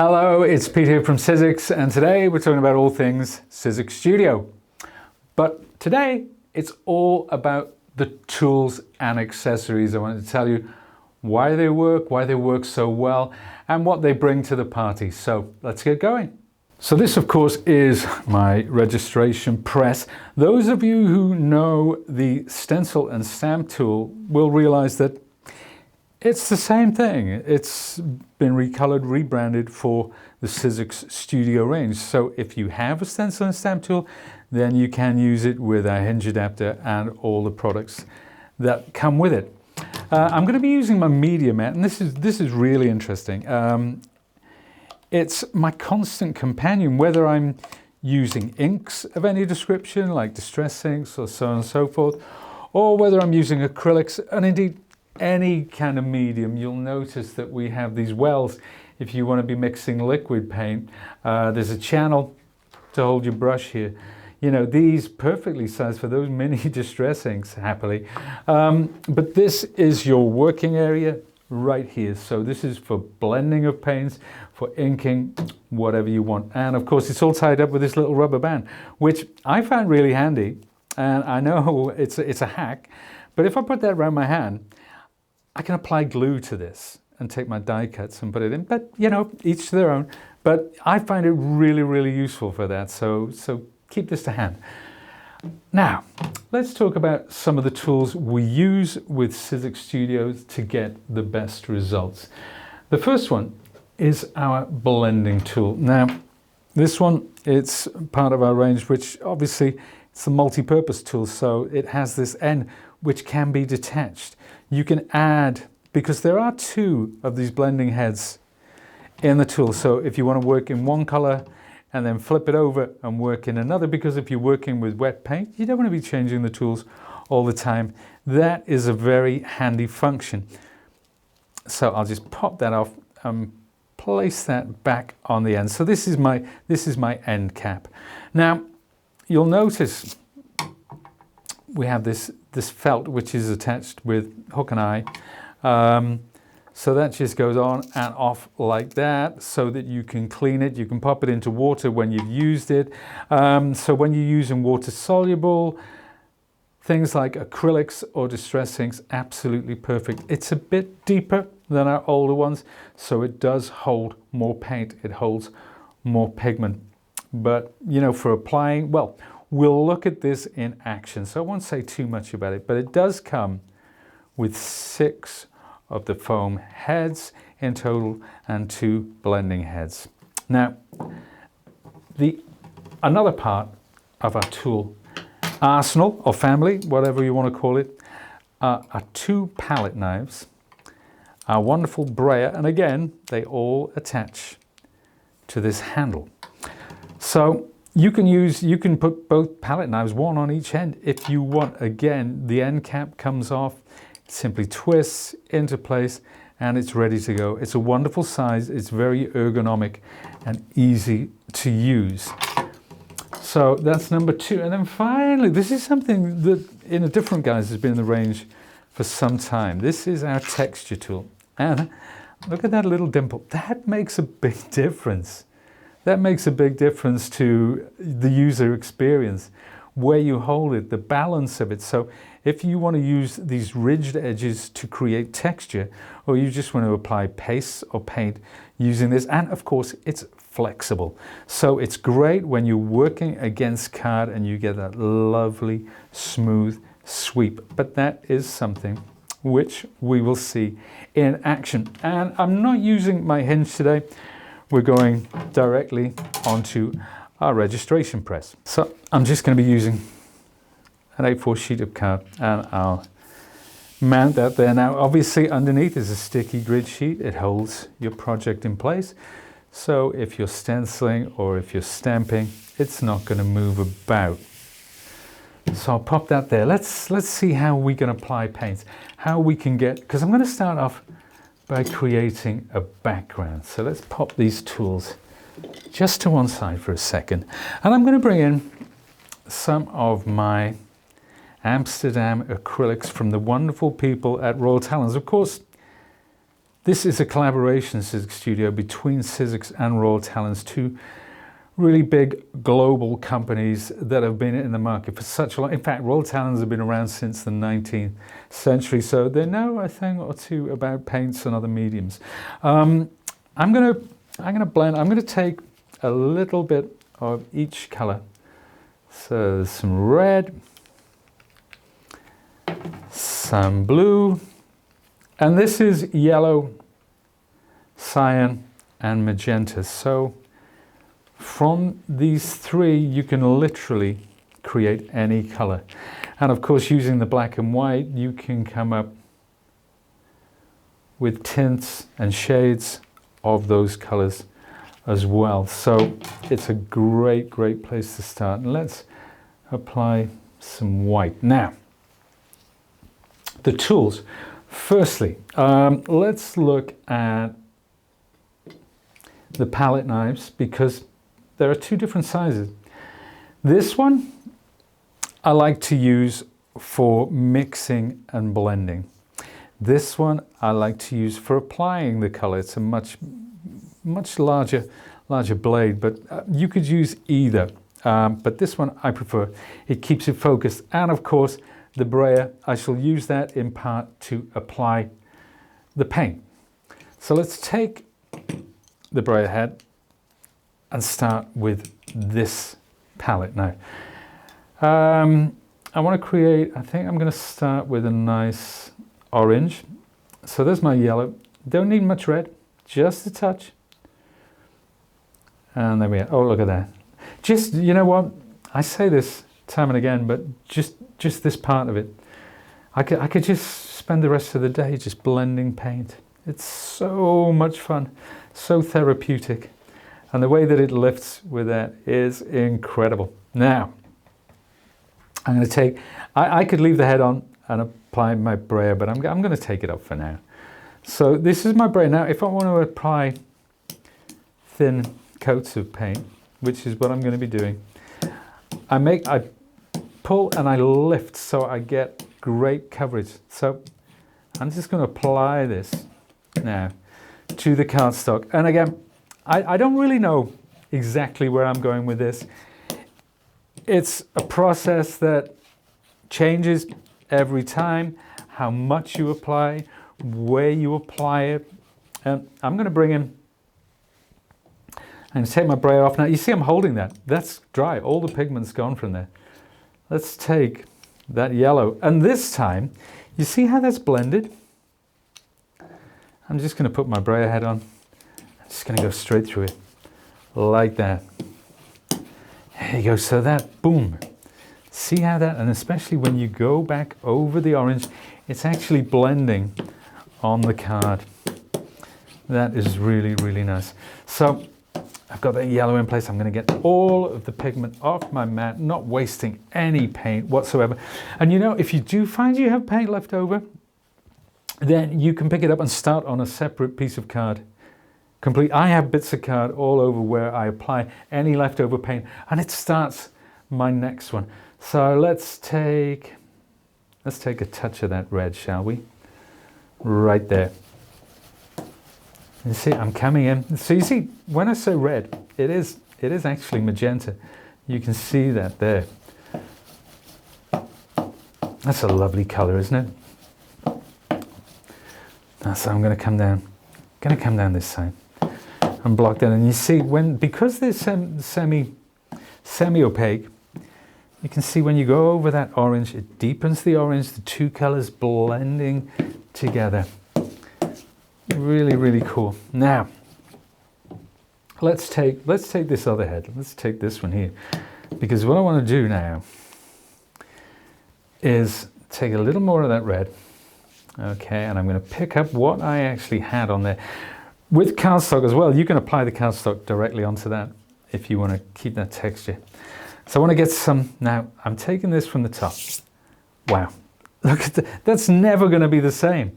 Hello, it's Pete here from Sizzix, and today we're talking about all things Sizzix Studio. But today it's all about the tools and accessories. I wanted to tell you why they work so well, and what they bring to the party. So let's get going. So this, of course, is my registration press. Those of you who know the stencil and stamp tool will realize that it's the same thing. It's been recolored, rebranded for the Sizzix Studio range. So if you have a stencil and stamp tool, then you can use it with a hinge adapter and all the products that come with it. I'm going to be using my media mat, and this is really interesting. It's my constant companion, whether I'm using inks of any description, like distress inks or so on and so forth, or whether I'm using acrylics, and indeed any kind of medium. You'll notice that we have these wells if you want to be mixing liquid paint. There's a channel to hold your brush here. You know, these perfectly sized for those mini distress inks, happily. But this is your working area right here. So this is for blending of paints, for inking, whatever you want. And of course, it's all tied up with this little rubber band, which I found really handy. And I know it's a hack, but if I put that around my hand, I can apply glue to this and take my die cuts and put it in. But you know, each to their own. But I find it really, really useful for that. So keep this to hand. Now, let's talk about some of the tools we use with Sizzix Studio to get the best results. The first one is our blending tool. Now, this one, it's part of our range, which obviously it's a multi-purpose tool. So it has this end which can be detached. You can add, because there are two of these blending heads in the tool. So if you want to work in one color and then flip it over and work in another, because if you're working with wet paint, you don't want to be changing the tools all the time. That is a very handy function. So I'll just pop that off and place that back on the end. So this is my end cap. Now you'll notice we have this felt which is attached with hook and eye. So that just goes on and off like that, so that you can clean it. You can pop it into water when you've used it. So when you're using water soluble, things like acrylics or distress inks, absolutely perfect. It's a bit deeper than our older ones, so it does hold more paint. It holds more pigment. But you know, for applying, well, we'll look at this in action. So I won't say too much about it, but it does come with 6 of the foam heads in total and 2 blending heads. Now, another part of our tool arsenal or family, whatever you want to call it, are 2 palette knives, our wonderful brayer, and again, they all attach to this handle. So you can put both palette knives, one on each end if you want. Again, the end cap comes off, simply twists into place, and it's ready to go. It's a wonderful size, it's very ergonomic and easy to use. So that's number 2. And then finally, this is something that in a different guise has been in the range for some time. This is our texture tool. And look at that little dimple. That makes a big difference. That makes a big difference to the user experience, where you hold it, the balance of it. So if you want to use these ridged edges to create texture, or you just want to apply paste or paint using this, and of course it's flexible. So it's great when you're working against card and you get that lovely smooth sweep. But that is something which we will see in action. And I'm not using my hinge today. We're going directly onto our registration press. So I'm just going to be using an A4 sheet of card, and I'll mount that there. Now obviously underneath is a sticky grid sheet. It holds your project in place. So if you're stenciling or if you're stamping, it's not going to move about. So I'll pop that there. Let's see how we can apply paints. How we can get, because I'm going to start off by creating a background. So let's pop these tools just to one side for a second. And I'm going to bring in some of my Amsterdam acrylics from the wonderful people at Royal Talons. Of course, This is a collaboration, Sizzix Studio, between Sizzix and Royal Talens, two really big global companies that have been in the market for such a long. In fact, Royal Talens have been around since the 19th century, so they know a thing or two about paints and other mediums. I'm gonna blend. I'm gonna take a little bit of each color. So there's some red, some blue, and this is yellow, cyan, and magenta. So from these three, you can literally create any color. And of course, using the black and white, you can come up with tints and shades of those colors as well. So it's a great, great place to start. And let's apply some white. Now, the tools. Firstly, let's look at the palette knives, because there are two different sizes. This one I like to use for mixing and blending. This one I like to use for applying the color. It's a much larger blade, but you could use either. But this one I prefer. It keeps it focused. And of course, the brayer, I shall use that in part to apply the paint. So let's take the brayer head and start with this palette now. I want to create, I think I'm going to start with a nice orange. So there's my yellow. Don't need much red, just a touch. And there we are. Oh, look at that. Just, you know what? I say this time and again, but just this part of it. I could just spend the rest of the day just blending paint. It's so much fun, so therapeutic. And the way that it lifts with that is incredible. Now, I'm going to take, I could leave the head on and apply my brayer, but I'm going to take it up for now. So this is my brayer. Now, if I want to apply thin coats of paint, which is what I'm going to be doing, I pull and I lift so I get great coverage. So I'm just going to apply this now to the cardstock. And again, I don't really know exactly where I'm going with this. It's a process that changes every time, how much you apply, where you apply it. And I'm going to bring in, I'm going to take my brayer off. Now you see I'm holding that. That's dry. All the pigment's gone from there. Let's take that yellow. And this time, you see how that's blended? I'm just going to put my brayer head on. I'm just going to go straight through it like that. There you go. So that, boom. See how that, and especially when you go back over the orange, it's actually blending on the card. That is really, really nice. So I've got that yellow in place. I'm going to get all of the pigment off my mat, not wasting any paint whatsoever. And you know, if you do find you have paint left over, then you can pick it up and start on a separate piece of card. Complete. I have bits of card all over where I apply any leftover paint, and it starts my next one. So let's take a touch of that red, shall we? Right there. You see, I'm coming in. So you see, when I say red, it is actually magenta. You can see that there. That's a lovely color, isn't it? So I'm going to come down. This side and block that. And you see, because they're semi-opaque, you can see when you go over that orange, it deepens the orange. The two colors blending together. Really, really cool. Now, let's take this other head. Let's take this one here, because what I want to do now is take a little more of that red. Okay, and I'm going to pick up what I actually had on there. With cardstock as well, you can apply the cardstock directly onto that if you want to keep that texture. So I want to get some, now I'm taking this from the top. Wow, look at that, that's never going to be the same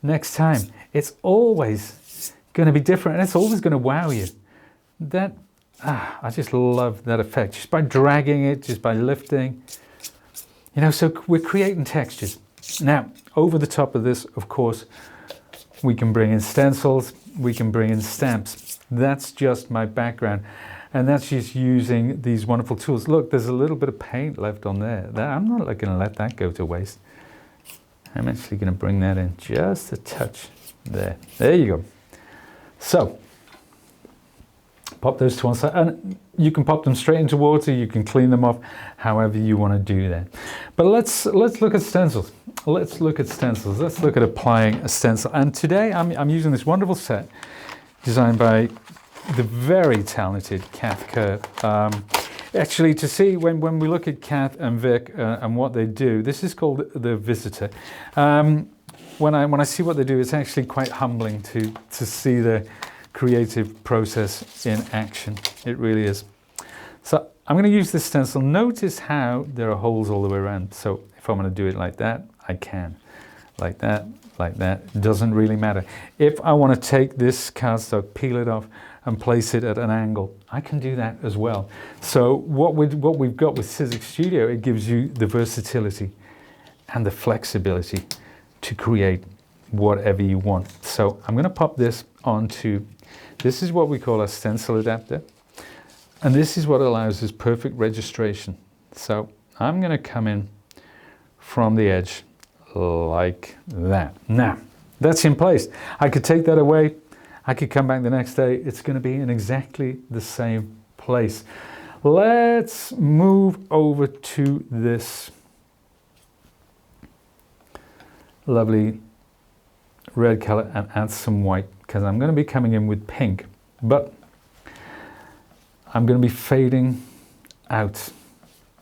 next time. It's always going to be different, and it's always going to wow you. That, I just love that effect, just by dragging it, just by lifting. You know, so we're creating textures. Now, over the top of this, of course, We can bring in stencils, we can bring in stamps. That's just my background. And that's just using these wonderful tools. Look, there's a little bit of paint left on there. I'm not going to let that go to waste. I'm actually going to bring that in just a touch there. There you go. So, pop those to one side. And you can pop them straight into water. You can clean them off however you want to do that. But let's look at stencils. Let's look at stencils. Let's look at applying a stencil. And today I'm using this wonderful set designed by the very talented Kath Kerr. Actually, to see when we look at Kath and Vic and what they do, this is called the Visitor. When I see what they do, it's actually quite humbling to see the creative process in action. It really is. So I'm going to use this stencil. Notice how there are holes all the way around. So if I'm going to do it like that, I can. Like that, like that. It doesn't really matter. If I want to take this cardstock, peel it off, and place it at an angle, I can do that as well. So what we've got with Sizzix Studio, it gives you the versatility and the flexibility to create whatever you want. So I'm going to pop this onto, this is what we call a stencil adapter. And this is what allows us perfect registration. So I'm going to come in from the edge like that. Now, that's in place. I could take that away. I could come back the next day. It's going to be in exactly the same place. Let's move over to this lovely red color and add some white, because I'm going to be coming in with pink, but I'm going to be fading out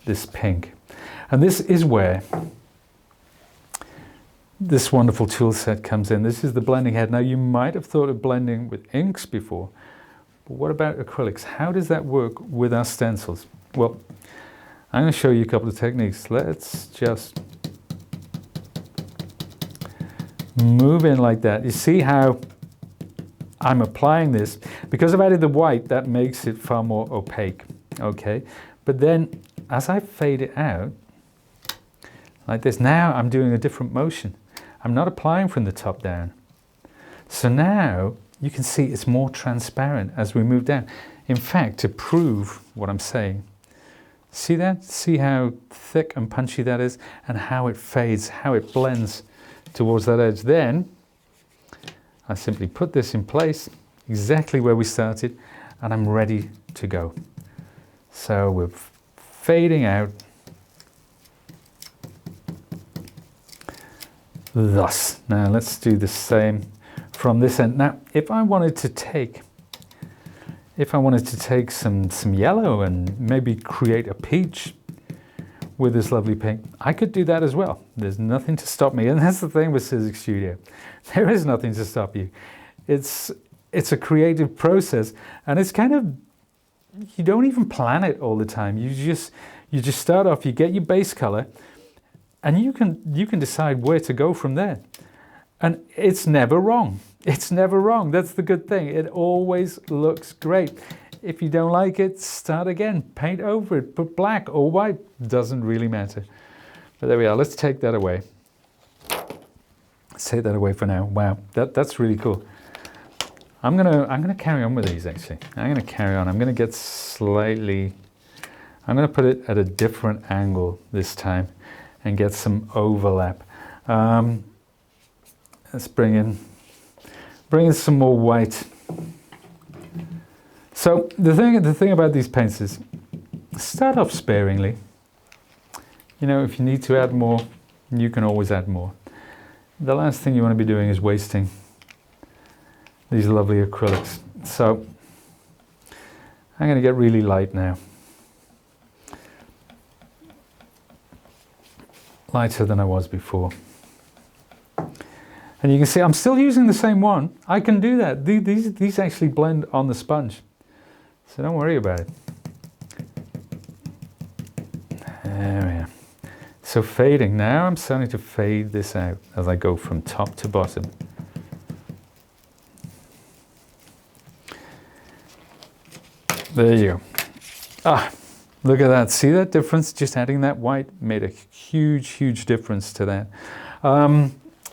this pink. And this is where this wonderful tool set comes in. This is the blending head. Now, you might have thought of blending with inks before, but what about acrylics? How does that work with our stencils? Well, I'm going to show you a couple of techniques. Let's just move in like that. You see how I'm applying this? Because I've added the white, that makes it far more opaque, okay? But then, as I fade it out, like this, now I'm doing a different motion. I'm not applying from the top down. So now you can see it's more transparent as we move down. In fact, to prove what I'm saying, see that? See how thick and punchy that is, and how it fades, how it blends towards that edge. Then I simply put this in place exactly where we started, and I'm ready to go. So we're fading out thus. Now let's do the same from this end. Now, if I wanted to take some yellow and maybe create a peach with this lovely pink, I could do that as well. There's nothing to stop me. And that's the thing with Sizzix Studio. There is nothing to stop you. It's a creative process, and it's kind of, you don't even plan it all the time. You just start off, you get your base color, and you can decide where to go from there. And it's never wrong. It's never wrong. That's the good thing. It always looks great. If you don't like it, start again. Paint over it. Put black or white. Doesn't really matter. But there we are. Let's take that away. Let's take that away for now. Wow, that's really cool. I'm gonna carry on with these actually. I'm gonna carry on. I'm gonna put it at a different angle this time and get some overlap. Let's bring in some more white. So the thing about these paints is, start off sparingly. You know, if you need to add more, you can always add more. The last thing you want to be doing is wasting these lovely acrylics. So I'm going to get really light now. Lighter than I was before. And you can see I'm still using the same one. I can do that. These actually blend on the sponge. So don't worry about it. There we are. So fading. Now I'm starting to fade this out as I go from top to bottom. There you go. Ah, look at that. See that difference? Just adding that white made a huge, huge difference to that.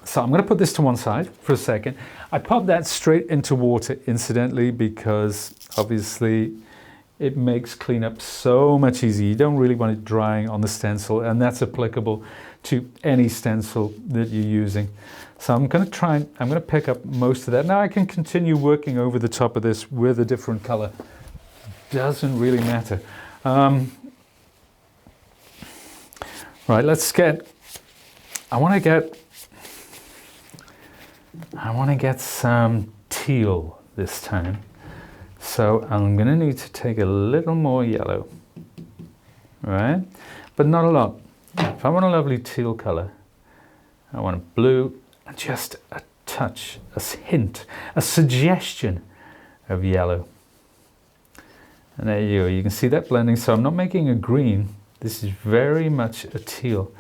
So I'm going to put this to one side for a second. I pop that straight into water incidentally because obviously it makes cleanup so much easier. You don't really want it drying on the stencil, and that's applicable to any stencil that you're using. So I'm going to pick up most of that. Now I can continue working over the top of this with a different color. Doesn't really matter. Right, let's get, I want to get some teal this time. So I'm going to need to take a little more yellow, right? But not a lot. If I want a lovely teal color, I want a blue, and just a touch, a hint, a suggestion of yellow. And there you go. You can see that blending. So I'm not making a green. This is very much a teal.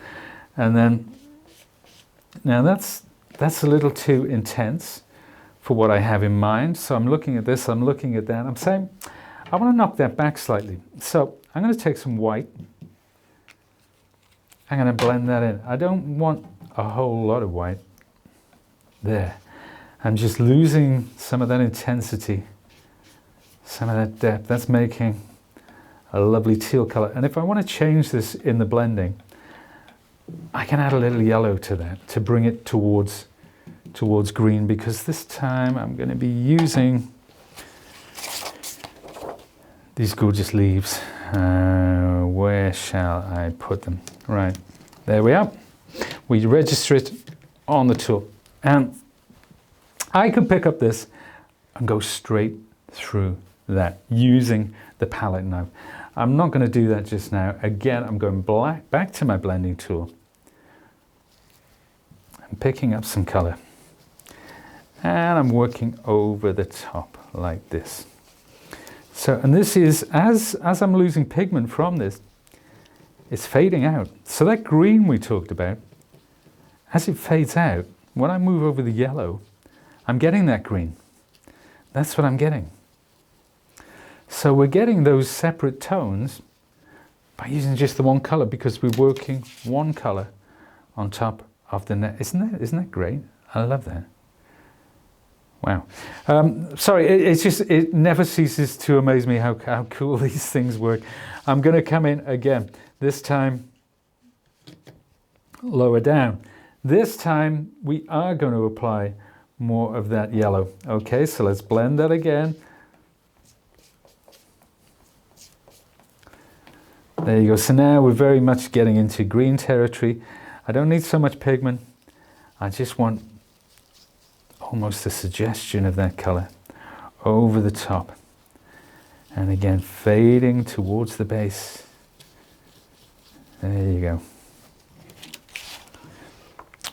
And then, now that's a little too intense for what I have in mind. So I'm looking at this, I'm looking at that. I'm saying, I want to knock that back slightly. So I'm going to take some white. I'm going to blend that in. I don't want a whole lot of white. There. I'm just losing some of that intensity, some of that depth. That's making a lovely teal color. And if I want to change this in the blending, I can add a little yellow to that to bring it towards green, because this time I'm going to be using these gorgeous leaves. Where shall I put them? Right, there we are. We register it on the tool, and I could pick up this and go straight through that using the palette knife. I'm not going to do that just now. Again, I'm going back to my blending tool. I'm picking up some color. And I'm working over the top like this. So, and this is, as I'm losing pigment from this, it's fading out. So that green we talked about, as it fades out, when I move over the yellow, I'm getting that green. That's what I'm getting. So we're getting those separate tones by using just the one color, because we're working one color on top of the net. Isn't that great? I love that. Wow. Sorry, it never ceases to amaze me how cool these things work. I'm going to come in again, this time lower down. This time we are going to apply more of that yellow. Okay, so let's blend that again. There you go. So now we're very much getting into green territory. I don't need so much pigment. I just want almost a suggestion of that color over the top. And again, fading towards the base. There you go.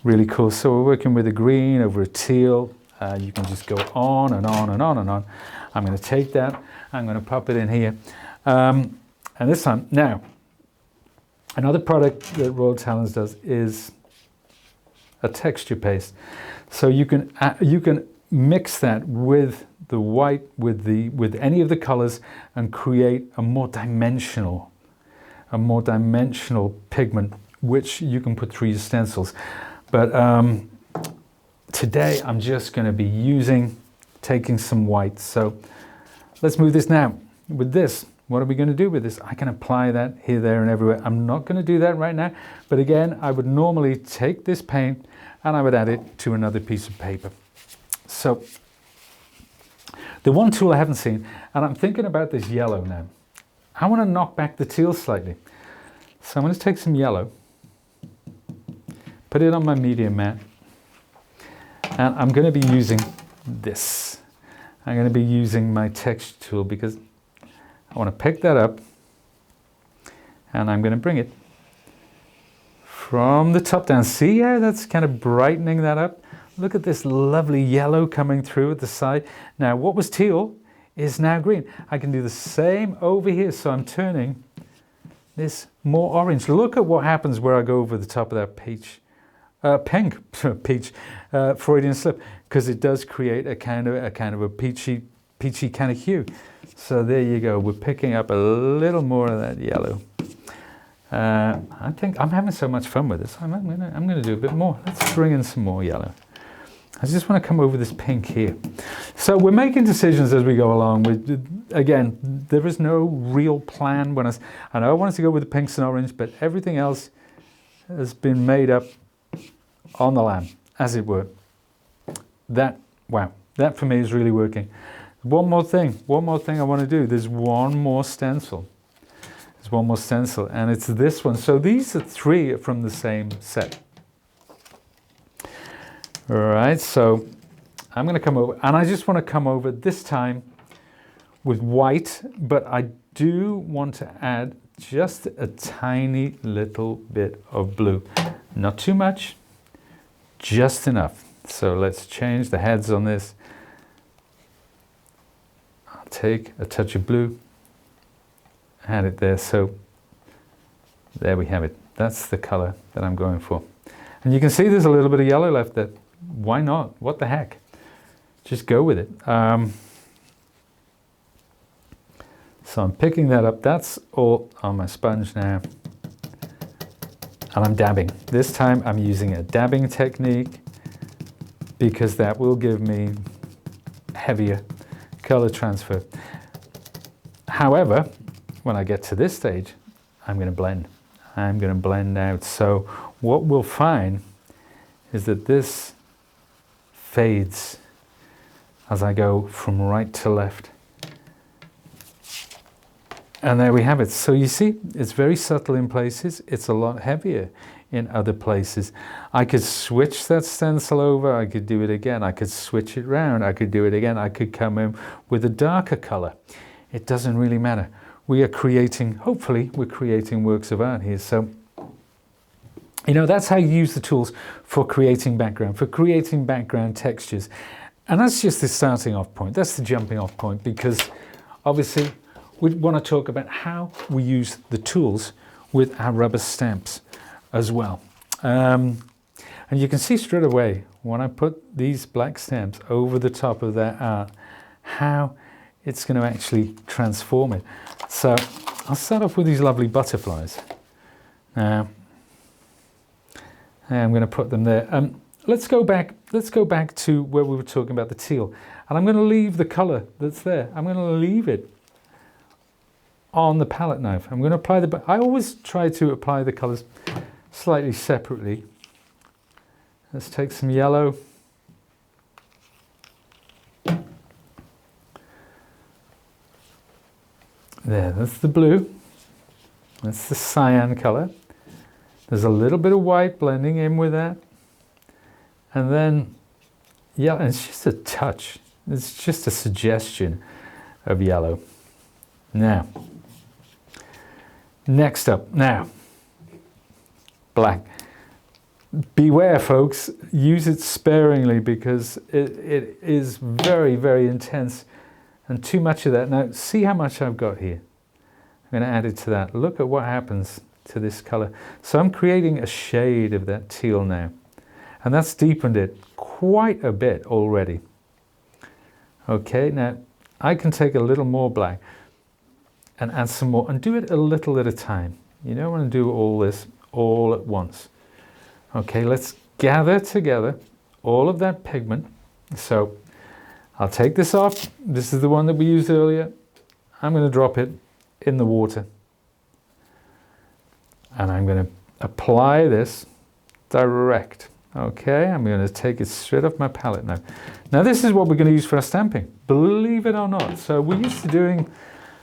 Really cool. So we're working with a green over a teal. You can just go on and on and on and on. I'm going to take that. I'm going to pop it in here. And this time, now, another product that Royal Talens does is a texture paste. So you can mix that with the white, with any of the colors, and create a more dimensional pigment, which you can put through your stencils. But today I'm just going to be taking some white. So let's move this now. With this, what are we going to do with this? I can apply that here, there, and everywhere. I'm not going to do that right now. But again, I would normally take this paint and I would add it to another piece of paper. So the one tool I haven't seen, and I'm thinking about this yellow now. I want to knock back the teal slightly. So I'm going to take some yellow, put it on my medium mat, and I'm going to be using this. I'm going to be using my texture tool, because I want to pick that up and I'm going to bring it from the top down. See how that's kind of brightening that up? Look at this lovely yellow coming through at the side. Now what was teal is now green. I can do the same over here. So I'm turning this more orange. Look at what happens where I go over the top of that pink Freudian slip, because it does create a kind of a peachy kind of hue. So there you go. We're picking up a little more of that yellow. I think I'm having so much fun with this. I'm gonna do a bit more. Let's bring in some more yellow. I just want to come over this pink here. So we're making decisions as we go along. Again, there is no real plan. I know I wanted to go with the pinks and orange, but everything else has been made up on the lamb, as it were. Wow, that for me is really working. One more thing I want to do. There's one more stencil. There's one more stencil, and it's this one. So these are 3 from the same set. All right, so I'm going to come over, and I just want to come over this time with white, but I do want to add just a tiny little bit of blue. Not too much, just enough. So let's change the heads on this. I'll take a touch of blue, add it there. So there we have it. That's the color that I'm going for. And you can see there's a little bit of yellow left there. Why not? What the heck? Just go with it. So I'm picking that up. That's all on my sponge now. And I'm dabbing. This time I'm using a dabbing technique because that will give me heavier color transfer. However, when I get to this stage, I'm going to blend. I'm going to blend out. So what we'll find is that this fades as I go from right to left. And there we have it. So you see, it's very subtle in places. It's a lot heavier in other places. I could switch that stencil over. I could do it again. I could switch it round. I could do it again. I could come in with a darker color. It doesn't really matter. We are creating, hopefully, we're creating works of art here. So, you know, that's how you use the tools for creating background textures. And that's just the starting off point. That's the jumping off point, because obviously we want to talk about how we use the tools with our rubber stamps as well. And you can see straight away when I put these black stamps over the top of that art, how it's going to actually transform it. So I'll start off with these lovely butterflies. Now, I'm going to put them there. Let's go back to where we were talking about the teal. And I'm going to leave the color that's there. I'm going to leave it on the palette knife. I'm going to apply I always try to apply the colors slightly separately. Let's take some yellow. There, that's the blue. That's the cyan color. There's a little bit of white blending in with that. And then, yeah, it's just a touch. It's just a suggestion of yellow. Now, next up, black. Beware, folks, use it sparingly because it is very, very intense and too much of that. Now, see how much I've got here. I'm going to add it to that. Look at what happens to this color. So I'm creating a shade of that teal now. And that's deepened it quite a bit already. Okay, now I can take a little more black and add some more and do it a little at a time. You don't want to do all this all at once. Okay, let's gather together all of that pigment. So I'll take this off. This is the one that we used earlier. I'm going to drop it in the water. And I'm going to apply this direct. Okay, I'm going to take it straight off my palette now. Now this is what we're going to use for our stamping, believe it or not. So we're used to doing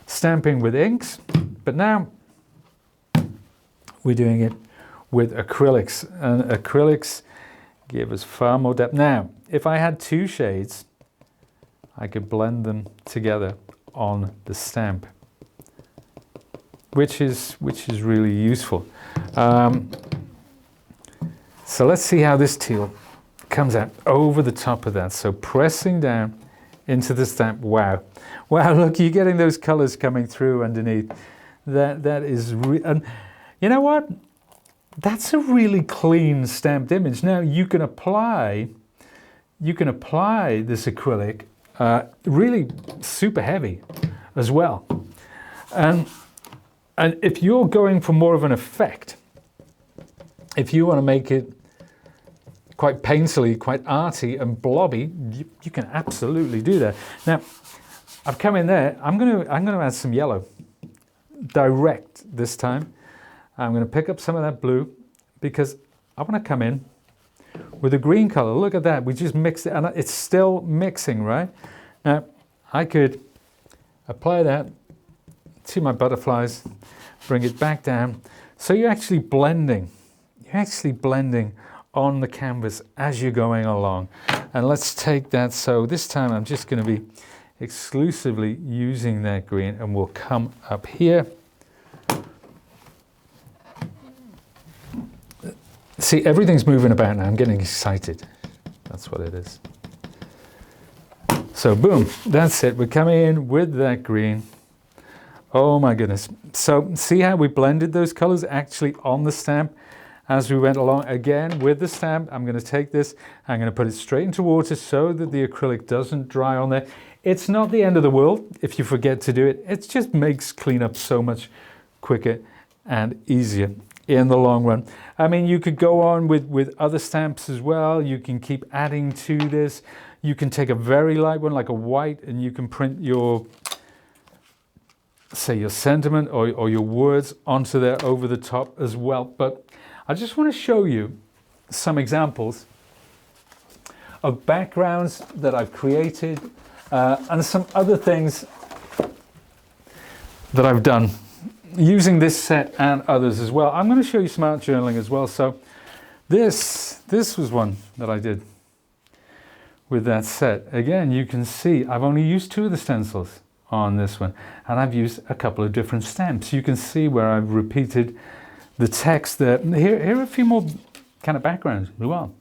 stamping with inks, but now we're doing it with acrylics. And acrylics give us far more depth. Now, if I had 2 shades, I could blend them together on the stamp, which is really useful. So let's see how this teal comes out over the top of that. So pressing down into the stamp. Wow, look, you're getting those colors coming through underneath. That is, and you know what? That's a really clean stamped image. Now you can apply this acrylic really super heavy as well. And And if you're going for more of an effect, if you want to make it quite painterly, quite arty and blobby, you can absolutely do that. Now, I've come in there. I'm going to add some yellow, direct this time. I'm going to pick up some of that blue because I want to come in with a green color. Look at that. We just mixed it, and it's still mixing, right? Now, I could apply that to my butterflies, bring it back down. So you're actually blending. You're actually blending on the canvas as you're going along. And let's take that. So this time I'm just going to be exclusively using that green, and we'll come up here. See, everything's moving about now. I'm getting excited. That's what it is. So boom, that's it. We're coming in with that green. Oh my goodness. So see how we blended those colors actually on the stamp as we went along. Again, with the stamp, I'm going to take this, I'm going to put it straight into water so that the acrylic doesn't dry on there. It's not the end of the world if you forget to do it. It just makes cleanup so much quicker and easier in the long run. I mean, you could go on with other stamps as well. You can keep adding to this. You can take a very light one like a white, and you can print your, say, your sentiment or your words onto there over the top as well. But I just want to show you some examples of backgrounds that I've created and some other things that I've done using this set and others as well. I'm going to show you some art journaling as well. So this was one that I did with that set. Again, you can see I've only used 2 of the stencils on this one, and I've used a couple of different stamps. You can see where I've repeated the text there. Here are a few more kind of backgrounds as well.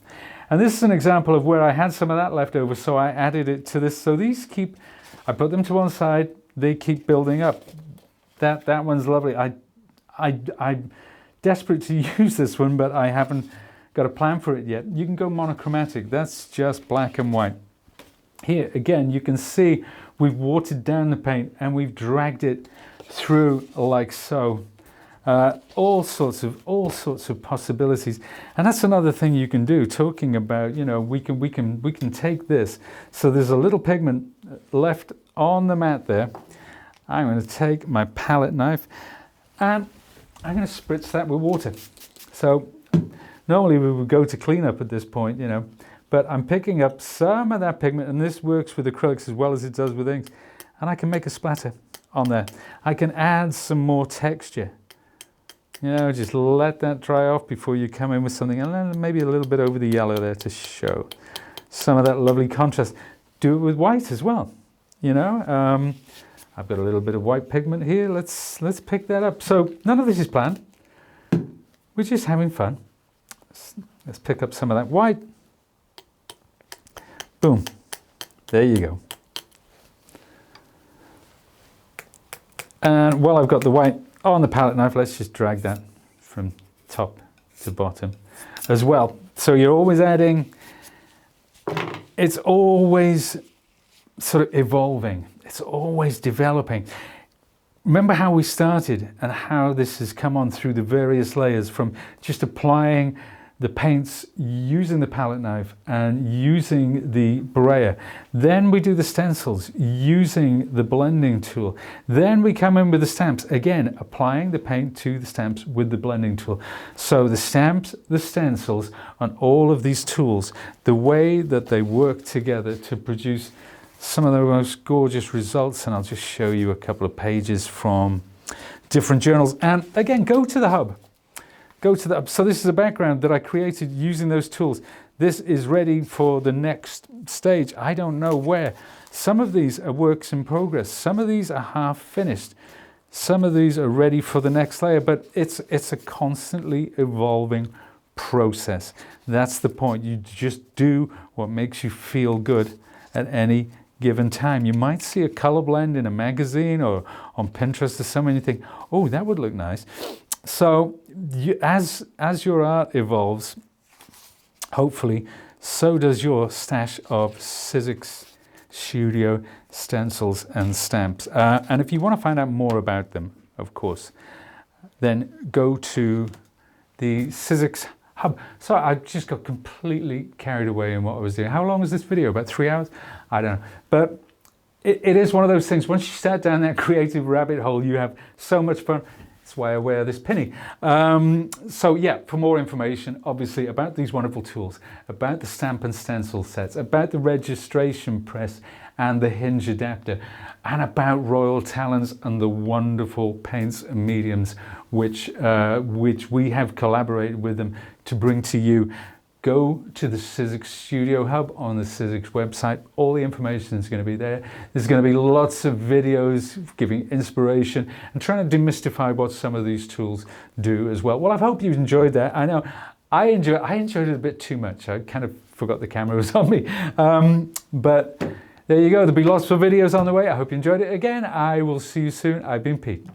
And this is an example of where I had some of that left over, so I added it to this. So these keep, I put them to one side, they keep building up. That one's lovely. I'm desperate to use this one, but I haven't got a plan for it yet. You can go monochromatic. That's just black and white. Here, again, you can see we've watered down the paint and we've dragged it through like so. All sorts of possibilities. And that's another thing you can do, talking about, you know, we can take this. So there's a little pigment left on the mat there. I'm going to take my palette knife and I'm going to spritz that with water. So normally we would go to clean up at this point, you know, but I'm picking up some of that pigment, and this works with acrylics as well as it does with inks, and I can make a splatter on there. I can add some more texture. You know, just let that dry off before you come in with something, and then maybe a little bit over the yellow there to show some of that lovely contrast. Do it with white as well, you know. I've got a little bit of white pigment here. Let's pick that up. So none of this is planned. We're just having fun. Let's pick up some of that white. Boom. There you go. And while I've got the white on the palette knife, let's just drag that from top to bottom as well. So you're always adding, it's always sort of evolving. It's always developing. Remember how we started and how this has come on through the various layers, from just applying the paints, using the palette knife and using the brayer. Then we do the stencils using the blending tool. Then we come in with the stamps, again applying the paint to the stamps with the blending tool. So the stamps, the stencils, and all of these tools, the way that they work together to produce some of the most gorgeous results. And I'll just show you a couple of pages from different journals. And again, go to the hub. Go to the hub. So this is a background that I created using those tools. This is ready for the next stage. I don't know where. Some of these are works in progress. Some of these are half finished. Some of these are ready for the next layer, but it's a constantly evolving process. That's the point. You just do what makes you feel good at any given time. You might see a color blend in a magazine or on Pinterest or somewhere, and you think, oh, that would look nice. So as your art evolves, hopefully, so does your stash of Sizzix Studio stencils and stamps. And if you want to find out more about them, of course. Then go to the Sizzix Hub. So I just got completely carried away in what I was doing. How long was this video? About 3 hours? I don't know. But it is one of those things, once you start down that creative rabbit hole, you have so much fun. That's why I wear this pinny. So yeah, for more information, obviously, about these wonderful tools, about the stamp and stencil sets, about the registration press and the hinge adapter, and about Royal Talons and the wonderful paints and mediums which we have collaborated with them to bring to you, go to the Sizzix Studio Hub on the Sizzix website. All the information is going to be there. There's going to be lots of videos giving inspiration and trying to demystify what some of these tools do as well. Well, I hope you enjoyed that. I know I enjoyed it a bit too much. I kind of forgot the camera was on me. But there you go. There'll be lots of videos on the way. I hope you enjoyed it. Again, I will see you soon. I've been Pete.